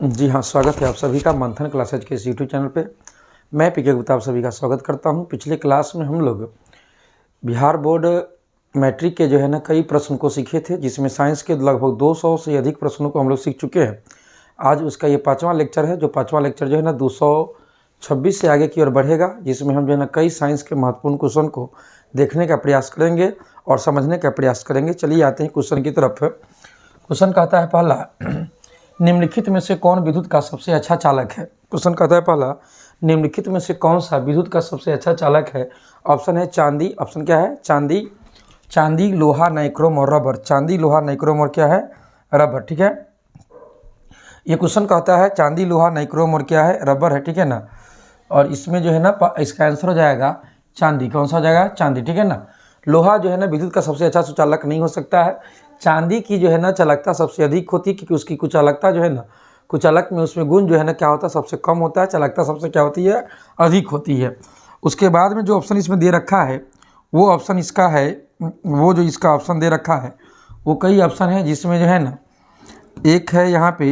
जी हाँ, स्वागत है आप सभी का मंथन क्लासेज के इस यूट्यूब चैनल पे। मैं पीके गुप्ता आप सभी का स्वागत करता हूँ। पिछले क्लास में हम लोग बिहार बोर्ड मैट्रिक के जो है ना कई प्रश्न को सीखे थे, जिसमें साइंस के लगभग 200 से अधिक प्रश्नों को हम लोग सीख चुके हैं। आज उसका ये 5वां लेक्चर है, जो 5वां लेक्चर जो है ना 226 से आगे की ओर बढ़ेगा, जिसमें हम जो है ना कई साइंस के महत्वपूर्ण क्वेश्चन को देखने का प्रयास करेंगे और समझने का प्रयास करेंगे। चलिए आते हैं क्वेश्चन की तरफ। क्वेश्चन कहता है पहला, निम्नलिखित में से कौन विद्युत का सबसे अच्छा चालक है। क्वेश्चन कहता है पहला, निम्नलिखित में से कौन सा विद्युत का सबसे अच्छा चालक है। ऑप्शन है चांदी। ऑप्शन क्या है? चांदी, चांदी, लोहा, नाइक्रोम और रबर। चांदी, लोहा, नाइक्रोम और क्या है? रबर। ठीक है, ये क्वेश्चन कहता है चांदी, लोहा, नाइक्रोम और क्या है? रबर है। ठीक है ना, और इसमें जो है ना इसका आंसर हो जाएगा चांदी। कौन सा हो जाएगा? चांदी। ठीक है ना, लोहा जो है ना विद्युत का सबसे अच्छा सुचालक नहीं हो सकता है। चांदी की जो है ना चालकता सबसे अधिक होती है, क्योंकि उसकी कुचालकता जो है ना, कुचालक में उसमें गुण जो है ना क्या होता है? सबसे कम होता है। चालकता सबसे क्या होती है? अधिक होती है। उसके बाद में जो ऑप्शन इसमें दे रखा है वो ऑप्शन इसका है, वो जो इसका ऑप्शन दे रखा है वो कई ऑप्शन है, जिसमें जो है ना एक है यहाँ पे,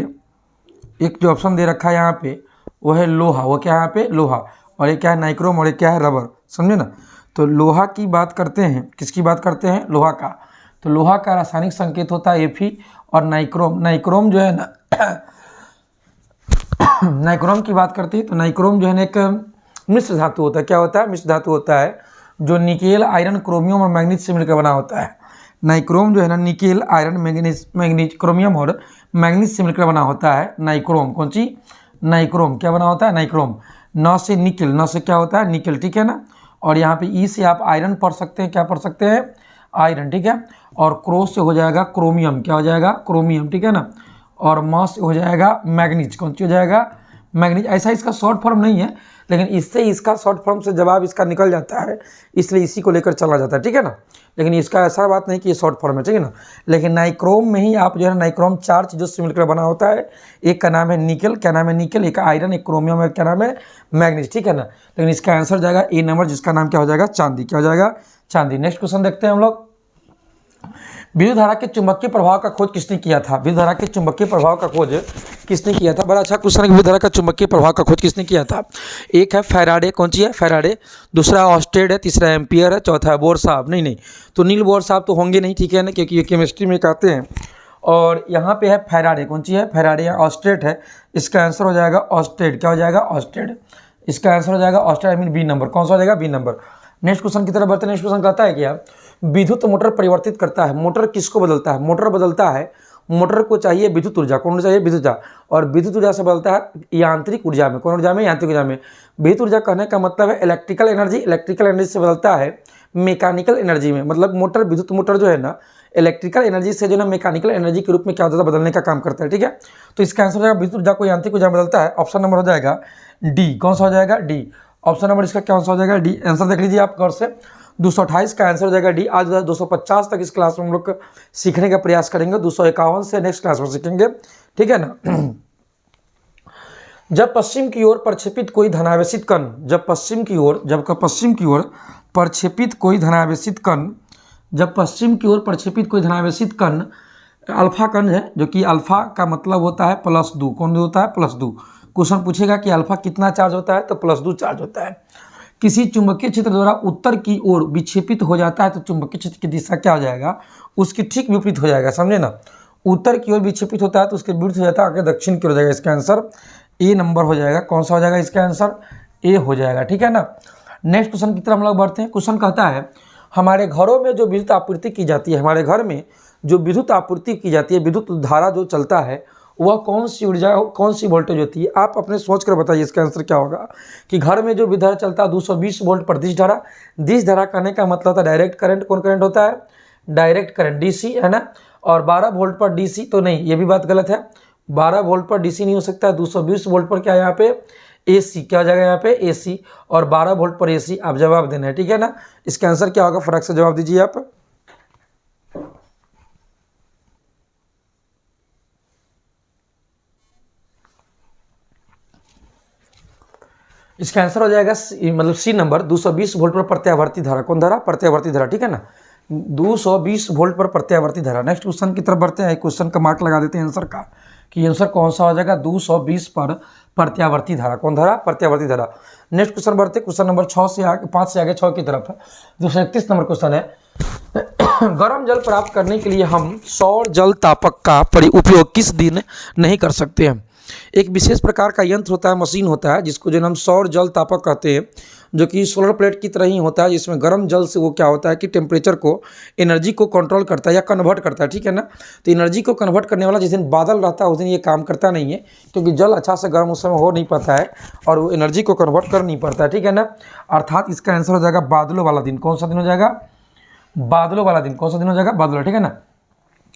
एक जो ऑप्शन दे रखा है यहाँ पे वो है लोहा। वो क्या है यहाँ पे? लोहा। और एक क्या है? नाइक्रोम। और एक क्या है? रबर। समझे ना, तो लोहा की बात करते हैं। किसकी बात करते हैं? लोहा का। तो लोहा का रासायनिक संकेत होता है Fe। और नाइक्रोम, नाइक्रोम जो है ना नाइक्रोम की बात करते हैं तो नाइक्रोम जो है ना एक मिश्र धातु होता है। क्या होता है? मिश्र धातु होता है, जो निकेल, आयरन, क्रोमियम और मैग्नीज से मिलकर बना होता है। नाइक्रोम जो है ना निकेल, आयरन, मैग्नीज, क्रोमियम और मैग्नीज से मिलकर बना होता है नाइक्रोम। कौन सी? नाइक्रोम। क्या बना होता है? नाइक्रोम। न से निकेल, न से क्या होता है? निकेल। ठीक है ना, और यहाँ पे ई से आप आयरन पढ़ सकते हैं। क्या पढ़ सकते हैं? आयरन। ठीक है, और क्रोस से हो जाएगा क्रोमियम। क्या हो जाएगा? क्रोमियम। ठीक है ना, और म से हो जाएगा मैग्नीज। कौन सी हो जाएगा? मैग्नीज। ऐसा इसका शॉर्ट फॉर्म नहीं है, लेकिन इससे इसका शॉर्ट फॉर्म से जवाब इसका निकल जाता है, इसलिए इसी को लेकर चला जाता है। ठीक है ना, लेकिन इसका ऐसा बात नहीं कि ये शॉर्ट फॉर्म है। ठीक है ना, लेकिन नाइक्रोम में ही आप जो है ना नाइक्रोम 4 चीज़ों से मिलकर बना होता है। एक का नाम है निकेल। क्या नाम है? निकेल। एक आयरन, एक क्रोमियम, एक क्या नाम है? मैग्नीज। ठीक है ना, लेकिन इसका आंसर जाएगा ए नंबर, जिसका नाम क्या हो जाएगा? चांदी। क्या हो जाएगा? चांदी। नेक्स्ट क्वेश्चन देखते हैं हम लोग। विद्युत धारा के चुंबकीय प्रभाव का खोज किसने किया था? विद्युत धारा के चुंबकीय प्रभाव का खोज किसने किया था? बड़ा अच्छा क्वेश्चन है। विद्युत धारा का चुंबकीय प्रभाव का खोज किसने किया था? एक है फैराडे। कौन सी है? फैराडे। दूसरा ऑस्टेड है। तीसरा एम्पियर है। चौथा है बोर साहब। नहीं, तो नील बोर साहब तो होंगे नहीं। ठीक है ना, क्योंकि ये केमिस्ट्री में कहते हैं। और यहाँ पे है फैराडे। कौन सी है? फैराडे या ऑस्टेड है। इसका आंसर हो जाएगा ऑस्टेड। क्या हो जाएगा? ऑस्टेड। इसका आंसर हो जाएगा ऑस्टेड, आई मीन बी नंबर। कौन सा हो जाएगा? B number. नेक्स्ट क्वेश्चन की तरफ बढ़ते हैं। नेक्स्ट क्वेश्चन कहता है क्या? विद्युत मोटर परिवर्तित करता है। मोटर किसको बदलता है? मोटर बदलता है, मोटर को चाहिए विद्युत ऊर्जा। कौन चाहिए? विद्युत ऊर्जा। और विद्युत ऊर्जा से बदलता है यांत्रिक ऊर्जा में। कौन ऊर्जा में? यांत्रिक ऊर्जा में। विद्युत ऊर्जा कहने का मतलब है इलेक्ट्रिकल एनर्जी। इलेक्ट्रिकल एनर्जी से बदलता है मैकेनिकल एनर्जी में। मतलब मोटर, विद्युत मोटर जो है ना इलेक्ट्रिकल एनर्जी से जो है ना मैकेनिकल एनर्जी के रूप में क्या होता है? बदलने का काम करता है। ठीक है, तो इसका आंसर हो जाएगा विद्युत ऊर्जा को यांत्रिक ऊर्जा में बदलता है। ऑप्शन नंबर हो जाएगा डी। कौन सा हो जाएगा? डी। ऑप्शन नंबर इसका क्या सा हो जाएगा? डी। आंसर देख लीजिए आप गौर से। 228 का आंसर हो जाएगा डी। आज 250 तक इस क्लास में हम लोग सीखने का प्रयास करेंगे। 251 से नेक्स्ट क्लास में सीखेंगे। ठीक है ना। जब पश्चिम की ओर प्रक्षेपित कोई धनावेशित कण, जब पश्चिम की ओर प्रक्षेपित कोई धनावेशित कण, जब पश्चिम की ओर प्रक्षेपित कोई धनावेशित कण अल्फा कण है, जो कि अल्फा का मतलब होता है +2। कौन होता है? +2। क्वेश्चन पूछेगा कि अल्फा कितना चार्ज होता है, तो +2 चार्ज होता है। किसी चुंबकीय क्षेत्र द्वारा उत्तर की ओर विक्षेपित हो जाता है, तो चुंबकीय क्षेत्र की दिशा क्या हो जाएगा? उसकी ठीक विपरीत हो जाएगा। समझे ना, उत्तर की ओर विक्षेपित होता है तो उसके विपरीत हो जाता है, आगे दक्षिण की ओर हो जाएगा। इसका आंसर ए नंबर हो जाएगा। कौन सा हो जाएगा? इसका आंसर ए हो जाएगा। ठीक है ना, नेक्स्ट क्वेश्चन की तरफ हम लोग बढ़ते हैं। क्वेश्चन कहता है हमारे घरों में जो विद्युत आपूर्ति की जाती है, हमारे घर में जो विद्युत आपूर्ति की जाती है, विद्युत धारा जो चलता है, वह कौन सी ऊर्जा, कौन सी वोल्टेज होती है? आप अपने सोच कर बताइए इसका आंसर क्या होगा। कि घर में जो विद्युत धारा चलता है 220 वोल्ट पर दिश धारा। दिश धारा कहने का मतलब होता है डायरेक्ट करंट। कौन करंट होता है? डायरेक्ट करंट, डीसी है ना। और 12 वोल्ट पर डीसी तो नहीं, ये भी बात गलत है। 12 वोल्ट पर डीसी नहीं हो सकता है। 220 वोल्ट पर क्या है यहाँ पे? एसी। क्या हो जाएगा यहाँ पे? एसी। और 12 वोल्ट पर एसी। आप जवाब देना है। ठीक है ना, इसका आंसर क्या होगा? फटाक से जवाब दीजिए आप। इसका आंसर हो जाएगा मतलब सी नंबर, 220 वोल्ट पर प्रत्यावर्ती धारा। कौन धारा? प्रत्यावर्ती धारा। ठीक है ना, 220 वोल्ट पर प्रत्यावर्ती धारा। नेक्स्ट क्वेश्चन की तरफ बढ़ते हैं। क्वेश्चन का मार्क लगा देते हैं आंसर का। कि आंसर कौन सा हो जाएगा 220 पर प्रत्यावर्ती धारा। कौन धारा? प्रत्यावर्ती धारा। नेक्स्ट क्वेश्चन बढ़ते, क्वेश्चन नंबर 6 से आगे 5 से आगे 6 की तरफ है। 231 नंबर क्वेश्चन है गर्म जल प्राप्त करने के लिए हम सौर जल तापक का उपयोग किस दिन नहीं कर सकते हैं? एक विशेष प्रकार का यंत्र होता है, मशीन होता है, जिसको जो हम सौर जल तापक कहते हैं, जो कि सोलर प्लेट की तरह ही होता है, जिसमें गर्म जल से वो क्या होता है कि टेम्परेचर को, एनर्जी को कंट्रोल करता है या कन्वर्ट करता है, ठीक है ना। तो एनर्जी को कन्वर्ट करने वाला जिस दिन बादल रहता है उस दिन ये काम करता नहीं है, क्योंकि जल अच्छा से गर्म उस समय हो नहीं पाता है और वो एनर्जी को कन्वर्ट कर नहीं पाता है, ठीक है ना। अर्थात इसका आंसर हो जाएगा बादलों वाला दिन। कौन सा दिन हो जाएगा? बादलों वाला दिन। कौन सा दिन हो जाएगा? बादल, ठीक है ना।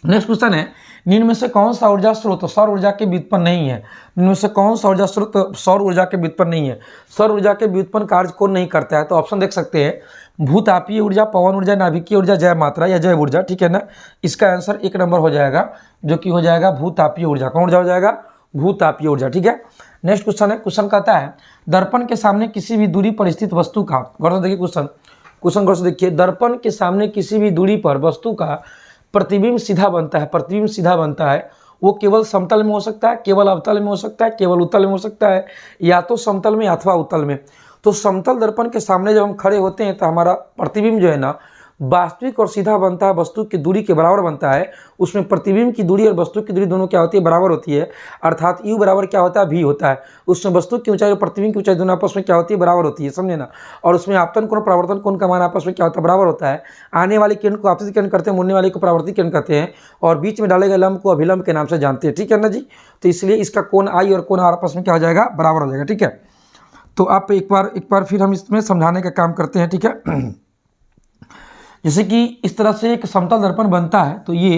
नेक्स्ट क्वेश्चन है निम्न में से कौन सा ऊर्जा स्रोत सौर ऊर्जा के व्युत्पन्न नहीं है? निम्न में से कौन सा ऊर्जा स्रोत सौर ऊर्जा के व्युत्पन्न नहीं है? सौर ऊर्जा के व्युत्पन्न कार्य कौन नहीं करता है? तो ऑप्शन देख सकते हैं, भूतापीय ऊर्जा, पवन ऊर्जा, नाभिकीय ऊर्जा, जैव मात्रा या जैव ऊर्जा, ठीक है ना। इसका आंसर 1 नंबर हो जाएगा, जो कि हो जाएगा भूतापीय ऊर्जा। कौन ऊर्जा हो जाएगा? भूतापीय ऊर्जा, ठीक है। नेक्स्ट क्वेश्चन है, क्वेश्चन कहता है दर्पण के सामने किसी भी दूरी पर स्थित वस्तु का, गौर से देखिए क्वेश्चन गौर से देखिए, दर्पण के सामने किसी भी दूरी पर वस्तु का प्रतिबिंब सीधा बनता है, प्रतिबिंब सीधा बनता है। वो केवल समतल में हो सकता है, केवल अवतल में हो सकता है, केवल उत्तल में हो सकता है, या तो समतल में अथवा उत्तल में। तो समतल दर्पण के सामने जब हम खड़े होते हैं तो हमारा प्रतिबिंब जो है ना वास्तविक और सीधा बनता है, वस्तु की दूरी के बराबर बनता है। उसमें प्रतिबिंब की दूरी और वस्तु की दूरी दोनों क्या होती है? बराबर होती है। अर्थात यू बराबर क्या होता है? भी होता है। उसमें वस्तु की ऊंचाई और प्रतिबिंब की ऊंचाई दोनों आपस में क्या होती है? बराबर होती है, समझे ना। और उसमें आपतन कोण परावर्तन कोण का मान आपस में क्या होता है? बराबर होता है। आने वाली किरण को आपतित किरण करते हैं, मुड़ने वाली को परावर्तित किरण कहते हैं, और बीच में डाले गए लंब को अभिलंब के नाम से जानते हैं, ठीक है ना जी। तो इसलिए इसका कोण आई और कोण आर आपस में क्या हो जाएगा? बराबर हो जाएगा, ठीक है। तो आप एक बार फिर हम इसमें समझाने का काम करते हैं, ठीक है। जैसे कि इस तरह से एक समतल दर्पण बनता है, तो ये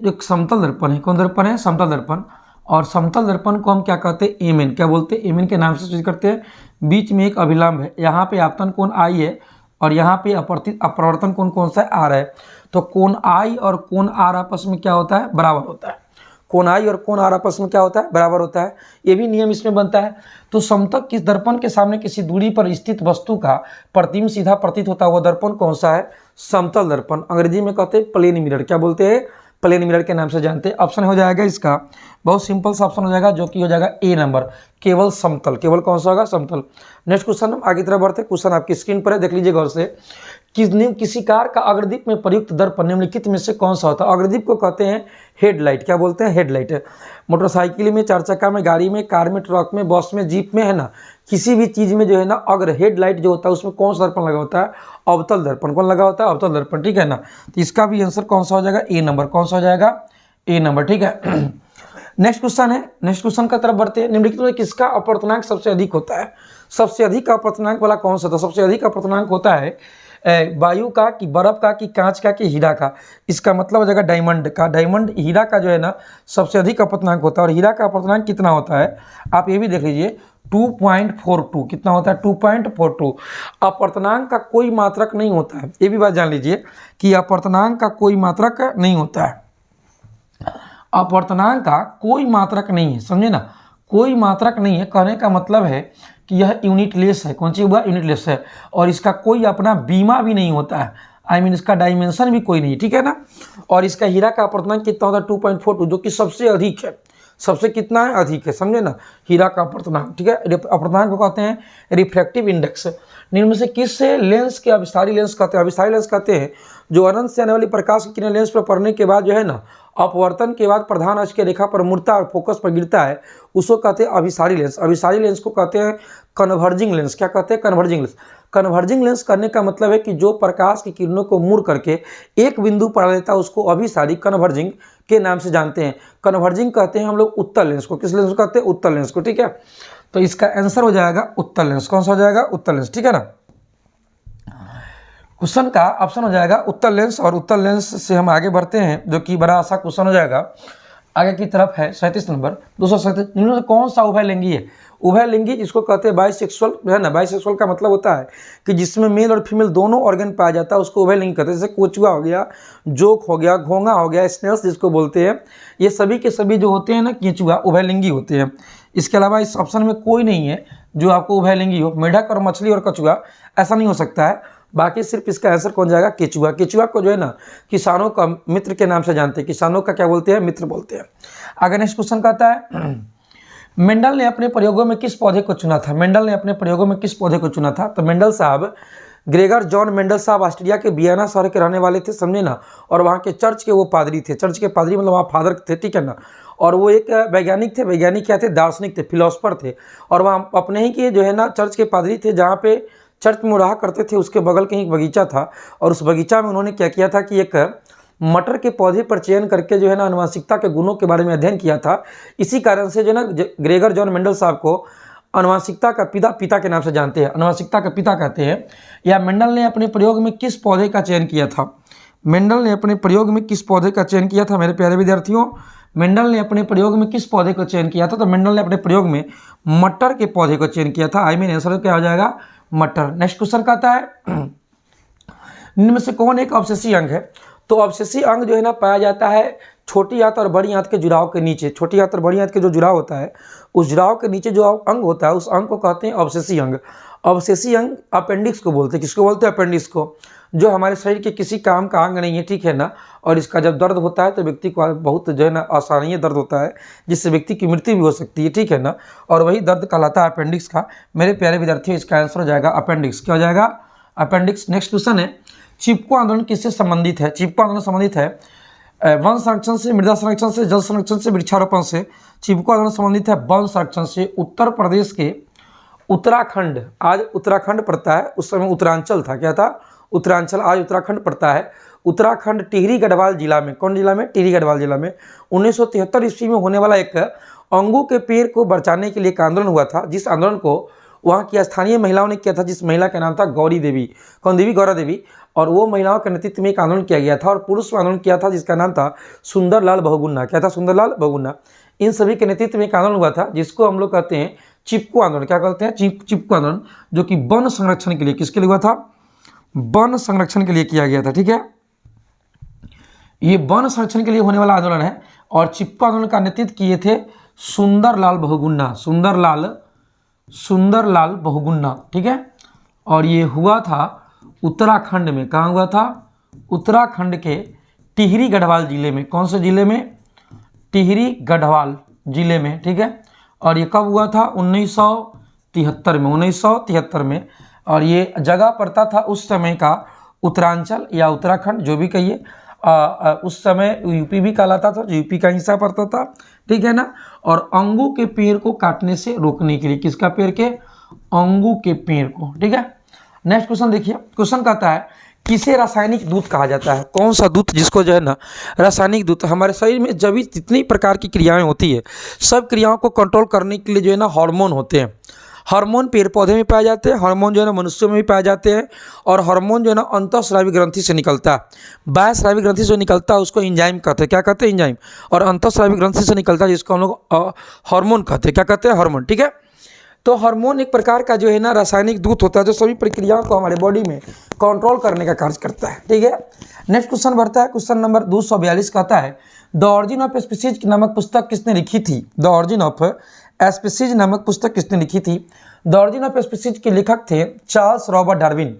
एक समतल दर्पण है। कौन दर्पण है? समतल दर्पण। और समतल दर्पण को हम क्या कहते हैं? एमएन। क्या बोलते हैं? एमएन के नाम से सूचित करते हैं। बीच में एक अभिलंब है, यहाँ पे आपतन कोण आई है और यहाँ पे अपवर्तन कोण कौन सा है? आर है। तो कोण आई और कोण आर आपस में क्या होता है? बराबर होता है। कोण आई और कोण आर आपस में क्या होता है? बराबर होता है। ये भी नियम इसमें बनता है। तो समतल किस दर्पण के सामने किसी दूरी पर स्थित वस्तु का प्रतिबिंब सीधा प्रतीत होता है, वो दर्पण कौन सा है? समतल दर्पण। अंग्रेजी में कहते हैं प्लेन मिरर। क्या बोलते हैं? प्लेन मिरर के नाम से जानते हैं। ऑप्शन हो जाएगा इसका बहुत सिंपल सा ऑप्शन हो जाएगा, जो कि हो जाएगा ए नंबर, केवल समतल। केवल कौन सा होगा? समतल। नेक्स्ट क्वेश्चन हम आगे तरफ बढ़ते। क्वेश्चन आपकी स्क्रीन पर है, देख लीजिए गौर से। किसी कार का अग्रदीप में प्रयुक्त दर्पण निम्नलिखित में से कौन सा होता है? अग्रदीप को कहते हैं हेडलाइट। क्या बोलते हैं? हेडलाइट। मोटरसाइकिल में, 4 चक्का में, गाड़ी में, कार में, ट्रक में, बस में, जीप में, है ना, किसी भी चीज़ में जो है ना अग्र हेडलाइट जो होता है उसमें कौन सा दर्पण लगा होता है? अवतल दर्पण। कौन लगा होता है? अवतल दर्पण, ठीक है ना। तो इसका भी आंसर कौन सा हो जाएगा? ए नंबर। कौन सा हो जाएगा? ए नंबर, ठीक है। नेक्स्ट क्वेश्चन है, नेक्स्ट क्वेश्चन का तरफ बढ़ते हैं। निम्नलिखित में किसका अपवर्तनांक सबसे अधिक होता है? सबसे अधिक अपवर्तनांक वाला कौन सा था? सबसे अधिक अपवर्तनांक होता है वायु का, कि बर्फ का, कि कांच का, कि हीरा का। इसका मतलब हो जाएगा डायमंड का। डायमंड, हीरा का जो है ना सबसे अधिक अपवर्तनांक होता है। और हीरा का अपवर्तनांक कितना होता है? आप ये भी देख लीजिए, 2.42। कितना होता है? 2.42। अपवर्तनांक का कोई मात्रक नहीं होता है, ये भी बात जान लीजिए कि अपवर्तनांक का कोई मात्रक नहीं होता है। अपवर्तनांक का कोई मात्रक नहीं है, समझे ना। कोई मात्रक नहीं है, कहने का मतलब है कि यह यूनिटलेस है। कौन सी हुआ? यूनिटलेस है। और इसका कोई अपना बीमा भी नहीं होता है, इसका डायमेंशन भी कोई नहीं, ठीक है ना। और इसका हीरा का अपवर्तनांक कितना होता है? 2.42, जो कि सबसे अधिक है। सबसे कितना है? अधिक है, समझे ना, हीरा का अपवर्तनांक, ठीक है। अपवर्तनांक को कहते हैं रिफ्रैक्टिव इंडेक्स। निम्न में से किस लेंस के अभिसारी लेंस कहते हैं? अभिसारी लेंस कहते हैं जो अनंत से आने वाली प्रकाश की किरण लेंस पर पड़ने के बाद जो है ना अपवर्तन के बाद प्रधान अक्ष की रेखा पर मुड़ता और फोकस पर गिरता है, उसको कहते हैं अभिसारी लेंस। अभिसारी लेंस को कहते हैं कन्वर्जिंग लेंस। क्या कहते हैं? Converging lens. कन्वर्जिंग लेंस करने का मतलब है कि जो प्रकाश की किरणों को मुड़ करके एक बिंदु पर लेता है उसको अभिसारी, कन्वर्जिंग के नाम से जानते हैं। कन्वर्जिंग कहते हैं हम लोग उत्तल लेंस को। किस लेंस को कहते हैं? उत्तल लेंस को, ठीक है। तो इसका आंसर हो जाएगा उत्तल लेंस। कौन सा हो जाएगा? उत्तल लेंस, ठीक है ना। क्वेश्चन का ऑप्शन हो जाएगा उत्तल लेंस। और उत्तल लेंस से हम आगे बढ़ते हैं, जो कि बड़ा आसान क्वेश्चन हो जाएगा। आगे की तरफ है 37 नंबर, 237। निम्न में कौन सा उभयलिंगी है? उभयलिंगी जिसको कहते हैं बाइसेक्सुअल, है ना। बाइसेक्सुअल का मतलब होता है कि जिसमें मेल और फीमेल दोनों ऑर्गन पाया जाता है, उसको उभयलिंगी कहते हैं। जैसे कोचुआ हो गया, जोक हो गया, घोंगा हो गया, स्नेल्स जिसको बोलते हैं, ये सभी के सभी जो होते हैं ना केंचुआ, उभयलिंगी होते हैं। इसके अलावा इस ऑप्शन में कोई नहीं है जो आपको उभयलिंगी हो। मेढक और मछली और कछुआ ऐसा नहीं हो सकता है। बाकी सिर्फ इसका आंसर कौन जाएगा, केचुआ। केचुआ को जो है ना किसानों का मित्र के नाम से जानते हैं, किसानों का क्या बोलते हैं, मित्र बोलते हैं। आगे नेक्स्ट क्वेश्चन कहता है मेंडल ने अपने प्रयोगों में किस पौधे को चुना था, मेंडल ने अपने प्रयोगों में किस पौधे को चुना था। तो मेंडल साहब, ग्रेगर जॉन मेंडल साहब ऑस्ट्रिया के वियना शहर के रहने वाले थे, समझे ना, और वहाँ के चर्च के वो पादरी थे। चर्च के पादरी मतलब वहाँ फादर थे, ठीक है ना। और वो एक वैज्ञानिक थे, वैज्ञानिक क्या थे, दार्शनिक थे, फिलोसफर थे। और वहाँ अपने ही के जो है ना चर्च के पादरी थे, जहाँ पे चर्च में रहा करते थे, उसके बगल कहीं एक बगीचा था। और उस बगीचा में उन्होंने क्या किया था कि एक मटर के पौधे पर चयन करके जो है ना अनुवांशिकता के गुणों के बारे में अध्ययन किया था। इसी कारण से जो है ना ग्रेगर जॉन मेंडल साहब को अनुवांशिकता का पिता के नाम से जानते हैं, अनुवांशिकता का पिता कहते हैं। या मेंडल ने अपने प्रयोग में किस पौधे का चयन किया था, मेंडल ने अपने प्रयोग में किस पौधे का चयन किया था मेरे प्यारे विद्यार्थियों, मेंडल ने अपने प्रयोग में किस पौधे का चयन किया था। तो मेंडल ने अपने प्रयोग में मटर के पौधे का चयन किया था। आई मीन आंसर क्या हो जाएगा, मटर। नेक्स्ट क्वेश्चन कहता है निम्न में से कौन एक अवशेषी अंग है। तो अवशेषी अंग जो है ना पाया जाता है छोटी आंत और बड़ी आंत के जुड़ाव के नीचे। छोटी आंत और बड़ी आंत के जो जुड़ाव होता है, उस जुड़ाव के नीचे जो अंग होता है, उस अंग को कहते हैं अवशेषी अंग। अवशेषी अंग अपेंडिक्स को बोलते हैं। किसको बोलते हैं, अपेंडिक्स को, जो हमारे शरीर के किसी काम का अंग नहीं है, ठीक है ना। और इसका जब दर्द होता है तो व्यक्ति को बहुत जो है ना असहनीय दर्द होता है, जिससे व्यक्ति की मृत्यु भी हो सकती है, ठीक है ना। और वही दर्द कहलाता है अपेंडिक्स का। मेरे प्यारे विद्यार्थियों, इसका आंसर हो जाएगा अपेंडिक्स। क्या हो जाएगा, अपेंडिक्स। नेक्स्ट क्वेश्चन है चिपको आंदोलन किससे संबंधित है। चिपको आंदोलन संबंधित है वन संरक्षण से, मृदा संरक्षण से, जल संरक्षण से, वृक्षारोपण से। चिपको आंदोलन संबंधित है वन संरक्षण से। उत्तर प्रदेश के उत्तराखंड, आज उत्तराखंड पड़ता है, उस समय उत्तरांचल था, क्या था, उत्तरांचल, आज उत्तराखंड पड़ता है। उत्तराखंड टिहरी गढ़वाल जिला में, कौन जिला में, टिहरी गढ़वाल जिला में 1973 ईस्वी में होने वाला एक अंगू के पेड़ को बचाने के लिए एक आंदोलन हुआ था, जिस आंदोलन को वहाँ की स्थानीय महिलाओं ने किया था, जिस महिला का नाम था गौरी देवी। कौन देवी, गौरा देवी। और वो महिलाओं के नेतृत्व में एक आंदोलन किया गया था। और पुरुष में आंदोलन किया था जिसका नाम था सुंदरलाल बहुगुणा। क्या था, सुंदरलाल बहुगुणा। इन सभी के नेतृत्व में एक आंदोलन हुआ था जिसको हम लोग कहते हैं चिपको आंदोलन। क्या कहते हैं, चिपको आंदोलन, जो कि वन संरक्षण के लिए, किसके लिए हुआ था, वन संरक्षण के लिए किया गया था, ठीक है। ये वन संरक्षण के लिए होने वाला आंदोलन है। और चिपको आंदोलन का नेतृत्व किए थे सुंदरलाल बहुगुणा, सुंदरलाल बहुगुणा, ठीक है। और ये हुआ था उत्तराखंड में। कहाँ हुआ था, उत्तराखंड के टिहरी गढ़वाल जिले में। कौन से जिले में, टिहरी गढ़वाल जिले में, ठीक है। और ये कब हुआ था, 1973 में, 1973 में। और ये जगह पड़ता था उस समय का उत्तरांचल या उत्तराखंड, जो भी कहिए। उस समय यूपी भी कहलाता था, जो यूपी का हिस्सा पड़ता था, ठीक है ना। और अंगू के पेड़ को काटने से रोकने के लिए, किसका पेड़ के, अंगू के पेड़ को, ठीक है। नेक्स्ट क्वेश्चन देखिए, क्वेश्चन कहता है किसे रासायनिक दूत कहा जाता है। कौन सा दूत, जिसको जो है ना रासायनिक दूत। हमारे शरीर में जब भी जितनी प्रकार की क्रियाएं होती है, सब क्रियाओं को कंट्रोल करने के लिए जो है ना हार्मोन होते हैं। हार्मोन पेड़ पौधे में पाए जाते हैं, हार्मोन जो है ना मनुष्यों में भी पाए जाते हैं। और हार्मोन जो है ना अंतःस्रावी ग्रंथि से निकलता है, बाह्यस्रावी ग्रंथि से निकलता है, उसको एंजाइम कहते हैं। क्या कहते हैं, एंजाइम। और अंतःस्रावी ग्रंथि से निकलता है, जिसको हम लोग हार्मोन कहते हैं। क्या कहते हैं, हार्मोन, ठीक है। तो हार्मोन एक प्रकार का जो है ना रासायनिक दूत होता है, जो सभी प्रक्रियाओं को हमारे बॉडी में कंट्रोल करने का कार्य करता है, ठीक है। नेक्स्ट क्वेश्चन बढ़ता है, क्वेश्चन नंबर 242 कहता है द ऑरिजिन ऑफ स्पीसीज नामक पुस्तक किसने लिखी थी। द ऑरिजिन ऑफ स्पीसीज नामक पुस्तक किसने लिखी थी। द ऑरिजिन ऑफ स्पीसीज के लेखक थे चार्ल्स रॉबर्ट डार्विन।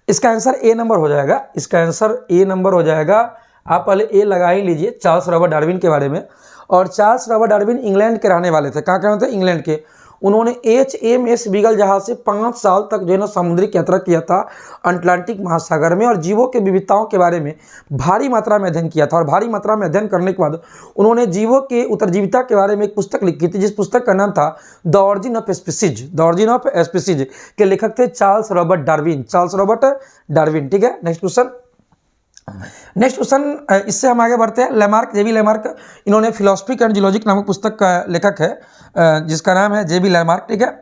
इसका आंसर ए नंबर हो जाएगा, इसका आंसर ए नंबर हो जाएगा। आप पहले ए लगा ही लीजिए चार्ल्स रॉबर्ट डार्विन के बारे में। और चार्ल्स रॉबर्ट डार्विन इंग्लैंड के रहने वाले थे। कहाँ के रहते थे, इंग्लैंड के। उन्होंने HMS बीगल जहाज से 5 साल तक जो है ना समुद्रिक यात्रा किया था अटलांटिक महासागर में, और जीवों के विविधताओं के बारे में भारी मात्रा में अध्ययन किया था। और भारी मात्रा में अध्ययन करने के बाद उन्होंने जीवों के उत्तरजीविता के बारे में एक पुस्तक लिखी थी, जिस पुस्तक का नाम था the origin of species. The origin of species के लेखक थे Charles Robert Darwin, Charles Robert Darwin, ठीक है। नेक्स्ट क्वेश्चन, इससे हम आगे बढ़ते हैं। लेमार्क, जेबी लेमार्क, इन्होंने फिलोसफी एंड जियोलॉजिक नामक पुस्तक का लेखक है, जिसका नाम है जेबी लेमार्क, ठीक है।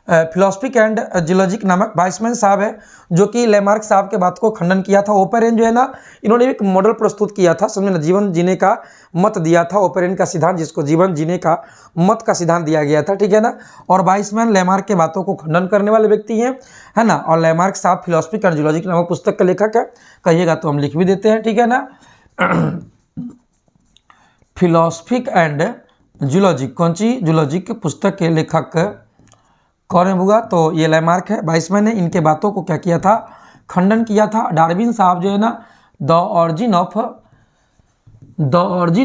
फिलोसफी एंड जियोलॉजिक नामक वाइसमैन साहब है, जो कि लेमार्क साहब के बात को खंडन किया था। ओपेरेन जो है ना, इन्होंने एक मॉडल प्रस्तुत किया था, समझे ना, जीवन जीने का मत दिया था। ओपेरेन का सिद्धांत, जिसको जीवन जीने का मत का सिद्धांत दिया गया था, ठीक है ना। और वाइसमैन लेमार्क के बातों को खंडन करने वाले व्यक्ति हैं, है ना। और लेमार्क साहब फिलोसफी एंड जियोलॉजिक नामक पुस्तक का लेखक है। कहिएगा तो हम लिख भी देते हैं, ठीक है ना। फिलोसफी एंड जियोलॉजिक, कौन सी, जियोलॉजिक पुस्तक के लेखक कौन होगा, तो ये लेमार्क है। वाइसमैन ने इनके बातों को क्या किया था, खंडन किया था। डार्विन साहब जो है ना द ऑरिजिन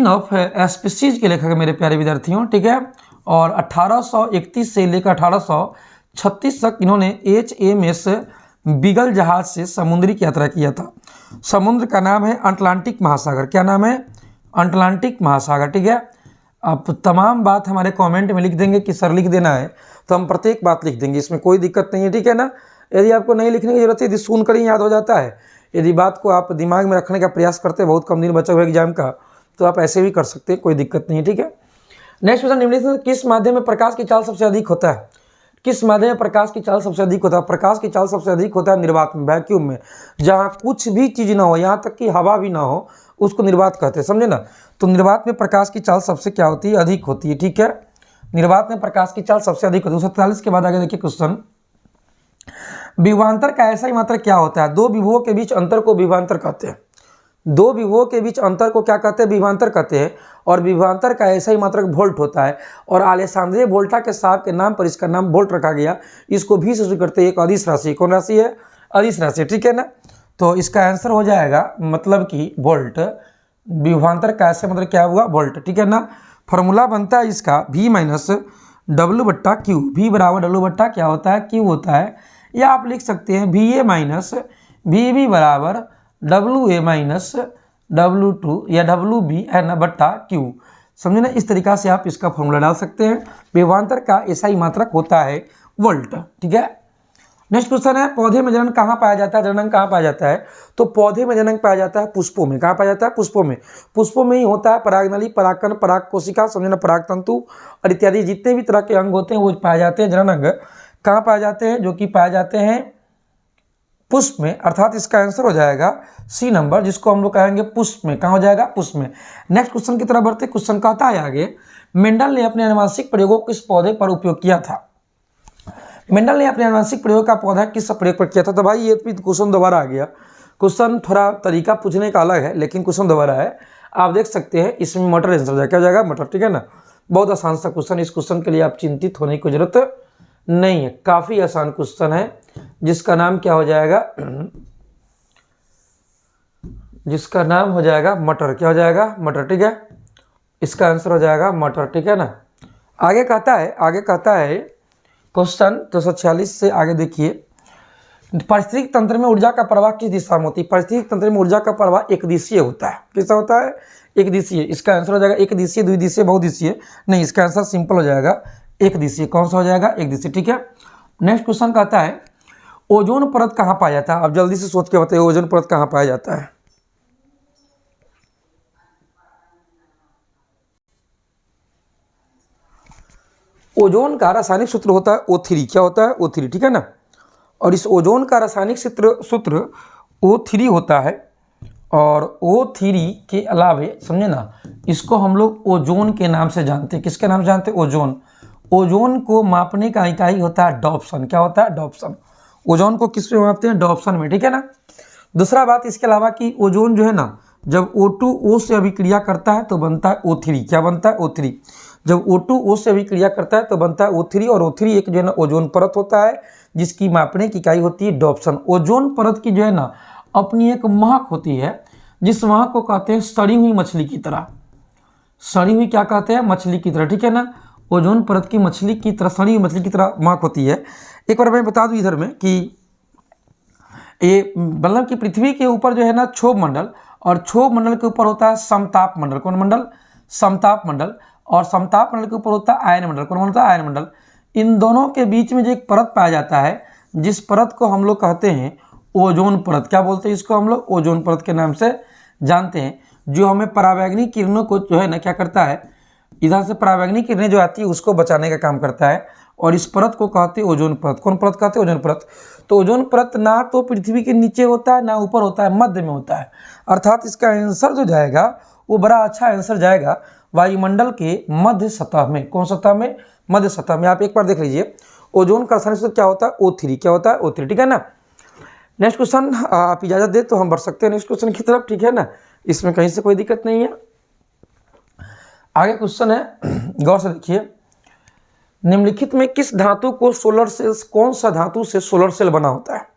ऑफ स्पीसीज के लेखक है मेरे प्यारे विद्यार्थियों, ठीक है। और 1831 से लेकर 1836 तक इन्होंने HMS बीगल जहाज से समुद्री यात्रा किया था। समुद्र का नाम है अटलांटिक महासागर। क्या नाम है? अटलांटिक महासागर, ठीक है। आप तमाम बात हमारे कमेंट में लिख देंगे कि सर लिख देना है, तो हम प्रत्येक बात लिख देंगे, इसमें कोई दिक्कत नहीं है, ठीक है ना। यदि आपको नहीं लिखने की जरूरत है, यदि सुनकर ही याद हो जाता है, यदि बात को आप दिमाग में रखने का प्रयास करते हैं, बहुत कम दिन बचा हुआ एग्जाम का, तो आप ऐसे भी कर सकते हैं, कोई दिक्कत नहीं है, ठीक है। नेक्स्ट क्वेश्चन, निम्नलिखित में किस माध्यम में प्रकाश की चाल सबसे अधिक होता है? किस माध्यम में प्रकाश की चाल सबसे अधिक होता है? प्रकाश की चाल सबसे अधिक होता है निर्वात में, वैक्यूम में, जहाँ कुछ भी चीज़ ना हो, यहाँ तक कि हवा भी ना हो, उसको निर्वात कहते हैं, समझे ना। तो निर्वात में प्रकाश की चाल सबसे क्या होती है? अधिक होती है, ठीक है। निर्वात में प्रकाश की चाल सबसे अधिक होती है। 243 के बाद आगे देखिए क्वेश्चन, विभवांतर का ऐसा ही मात्रक क्या होता है? दो विभवों के बीच अंतर को विभवांतर कहते हैं। दो विभवों के बीच अंतर को क्या कहते हैं? विभवांतर कहते हैं। और विभवांतर का ऐसा ही मात्रक वोल्ट होता है। और अलेक्जेंड्रे वोल्टा के साहब के नाम पर इसका नाम वोल्ट रखा गया। इसको भी से करते हैं, एक अदिश राशि। कौन राशि है? अदिश राशि, ठीक है ना। तो इसका आंसर हो जाएगा मतलब कि वोल्ट। विभवांतर का ऐसा मतलब क्या हुआ? वोल्ट, ठीक है ना। फॉर्मूला बनता है इसका V माइनस W/Q। V बराबर W/, क्या होता है? Q होता है। या आप लिख सकते हैं VA माइनस VB बराबर WA माइनस W2 या WB है ना बट्टा Q। समझे ना, इस तरीका से आप इसका फॉर्मूला डाल सकते हैं। विभवांतर का ऐसा ही मात्रक होता है वोल्ट, ठीक है। नेक्स्ट क्वेश्चन है, पौधे में जनन कहाँ पाया जाता है? जनन कहाँ पाया जाता है? तो पौधे में जनन पाया जाता है पुष्पों में। कहाँ पाया जाता है? पुष्पों में। पुष्पों में ही होता है परागनली, परागकण, पराग कोशिका, समझे ना, परागतंतु और इत्यादि जितने भी तरह के अंग होते हैं वो पाए जाते हैं। जनन अंग कहाँ पाए जाते हैं? जो कि पाए जाते हैं पुष्प में, अर्थात इसका आंसर हो जाएगा C नंबर, जिसको हम लोग कहेंगे पुष्प में। कहाँ हो जाएगा? पुष्प में। नेक्स्ट क्वेश्चन की तरफ बढ़ते। क्वेश्चन कहता है आगे, मेंडल ने अपने आनुवंशिक प्रयोगों को किस पौधे पर उपयोग किया था? मेंडल ने अपने आनुवंशिक प्रयोग का पौधा किस प्रयोग पर किया था? तो भाई ये क्वेश्चन दोबारा आ गया। क्वेश्चन थोड़ा तरीका पूछने का अलग है, लेकिन क्वेश्चन दोबारा है। आप देख सकते हैं इसमें मटर आंसर हो जाएगा। क्या हो जाएगा? मटर, ठीक है ना। बहुत आसान सा क्वेश्चन। इस क्वेश्चन के लिए आप चिंतित होने की जरूरत नहीं है, काफी आसान क्वेश्चन है, जिसका नाम क्या हो जाएगा? जिसका नाम हो जाएगा मटर। क्या हो जाएगा? मटर, ठीक है। इसका आंसर हो जाएगा मटर, ठीक है ना। आगे कहता है क्वेश्चन 246 से आगे देखिए, पारिस्थितिक तंत्र में ऊर्जा का प्रवाह किस दिशा में होती है? पारिस्थितिक तंत्र में ऊर्जा का प्रवाह एक दिशीय होता है। कैसा होता है? एक दिशीय। इसका आंसर हो जाएगा एक दिशीय, द्विदिशीय, बहुदिशीय। नहीं, इसका आंसर सिंपल हो जाएगा एक दिशीय। कौन सा हो जाएगा? एक दिशीय, ठीक है। नेक्स्ट क्वेश्चन कहता है, ओजोन परत कहाँ पाया जाता है? आप जल्दी से सोच के बताइए, ओजोन परत कहाँ पाया जाता है? ओजोन का रासायनिक सूत्र होता है O3। क्या होता है? O3, ठीक है ना। और इस ओजोन का रासायनिक सूत्र O3 होता है। और O3 के अलावे, समझे ना, इसको हम लोग ओजोन के नाम से जानते हैं। किसके नाम से जानते हैं? ओजोन। ओजोन को मापने का इकाई होता है डॉप्सन। क्या होता है? डॉप्सन। ओजोन को किस में मापते हैं? डॉप्सन में, ठीक है ना। दूसरा बात इसके अलावा कि ओजोन जो है ना, जब O2O से अभिक्रिया करता है तो बनता है O3। क्या बनता है? O3। जब O2O से अभिक्रिया करता है तो बनता है O3। और O3 एक जो है ना ओजोन परत होता है, जिसकी मापने की इकाई होती है डॉप्सन। ओजोन परत की जो है ना अपनी एक महक होती है, जिस महक को कहते हैं सड़ी हुई मछली की तरह। सड़ी हुई क्या कहते हैं? मछली की तरह, ठीक है ना। ओजोन परत की मछली की तरह, सड़ी हुई मछली की तरह महक होती है। एक बार मैं बता दूं इधर में कि ये मतलब कि पृथ्वी के ऊपर जो है ना क्षोभ मंडल, और क्षोभ मंडल के ऊपर होता है समताप मंडल। कौन मंडल? समताप मंडल। और समताप मंडल के ऊपर होता है आयन मंडल। कौन होता है? आयन मंडल। इन दोनों के बीच में जो एक परत पाया जाता है, जिस परत को हम लोग कहते हैं ओजोन परत। क्या बोलते हैं इसको हम लोग? ओजोन परत के नाम से जानते हैं। जो हमें परावैंगनी किरणों को जो है ना क्या करता है, इधर से परावैंगनी किरणें जो आती है उसको बचाने का काम करता है। और इस परत को कहते हैं ओजोन परत। कौन परत कहते हैं? ओजोन परत। तो ओजोन परत ना तो पृथ्वी के नीचे होता है ना ऊपर होता है, मध्य में होता है। अर्थात इसका आंसर जो जाएगा वो बड़ा अच्छा आंसर जाएगा वायुमंडल के मध्य सतह में। कौन सतह में? मध्य सतह में। आप एक बार देख लीजिए, ओजोन का रासायनिक सूत्र क्या होता है? O3। क्या होता है? O3, ठीक है ना। नेक्स्ट क्वेश्चन, आप इजाजत दे तो हम बढ़ सकते हैं नेक्स्ट क्वेश्चन की तरफ, ठीक है ना। इसमें कहीं से कोई दिक्कत नहीं है। आगे क्वेश्चन है, गौर से देखिए, निम्नलिखित में किस धातु को सोलर सेल्स, कौन सा धातु से सोलर सेल बना होता है?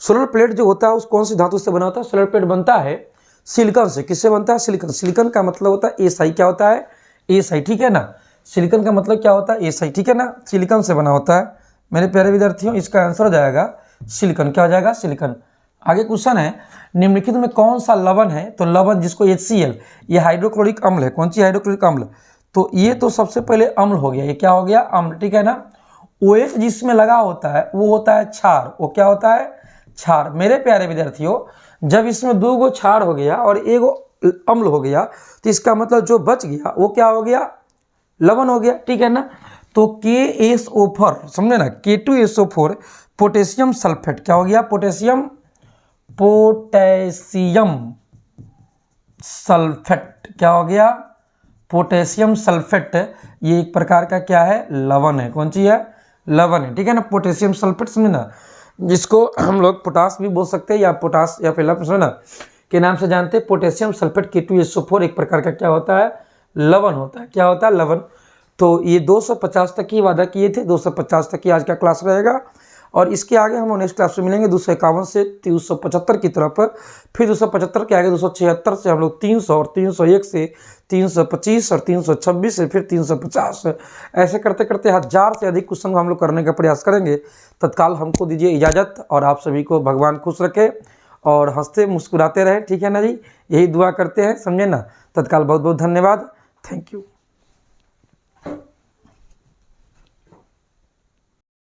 सोलर प्लेट जो होता है उस कौन सी धातु से बना होता है? सोलर प्लेट बनता है सिलिकॉन से। किससे बनता है? सिलिकॉन। सिलिकॉन का मतलब होता है एसआई। क्या होता है? एसआई, ठीक है ना। सिलिकॉन का मतलब क्या होता है? एसआई, ठीक है ना। सिलिकॉन से बना होता है। मेरे प्यारे विद्यार्थियों, इसका आंसर हो जाएगा सिलिकॉन। क्या हो जाएगा? सिलिकॉन। आगे क्वेश्चन है, निम्नलिखित में कौन सा लवण है? तो लवण जिसको HCl, ये हाइड्रोक्लोरिक अम्ल है। कौन सी? हाइड्रोक्लोरिक अम्ल। तो ये तो सबसे पहले अम्ल हो गया। ये क्या हो गया? अम्ल, ठीक है ना। OH जिसमें लगा होता है वो होता है क्षार। वो क्या होता है? क्षार। मेरे प्यारे विद्यार्थियों, जब इसमें दो गो क्षार हो गया और एक गो अम्ल हो गया तो इसका मतलब जो बच गया वो क्या हो गया? लवण हो गया, ठीक है ना। तो KSO4, समझे ना, K2SO4 पोटेशियम सल्फेट। क्या हो गया? Potassium sulphate. क्या हो गया? Potassium sulphate. ये एक प्रकार का क्या है? लवण है। कौन सी है? लवण है, ठीक है ना। पोटेशियम सल्फेट, समझे ना, जिसको हम लोग पोटास भी बोल सकते हैं या पोटास या फिर समझे ना के नाम से जानते हैं। पोटेशियम सल्फेट K2SO4 एक प्रकार का क्या होता है? लवण होता है। क्या होता है? लवण। तो ये 250 तक की वादा किए थे, 250 तक की आज का क्लास रहेगा। और इसके आगे हम लोग नेक्स्ट क्लास में मिलेंगे 251 से 375 की तरफ। फिर 275 के आगे 276 से हम लोग 300 और 301 से 325 और 326 से फिर 350, ऐसे करते करते 1000 से अधिक क्वेश्चन को हम लोग करने का प्रयास करेंगे। तत्काल हमको दीजिए इजाज़त और आप सभी को भगवान खुश रखे और हंसते मुस्कुराते रहें, ठीक है ना जी। यही दुआ करते हैं, समझे ना। तत्काल बहुत बहुत धन्यवाद। Thank you.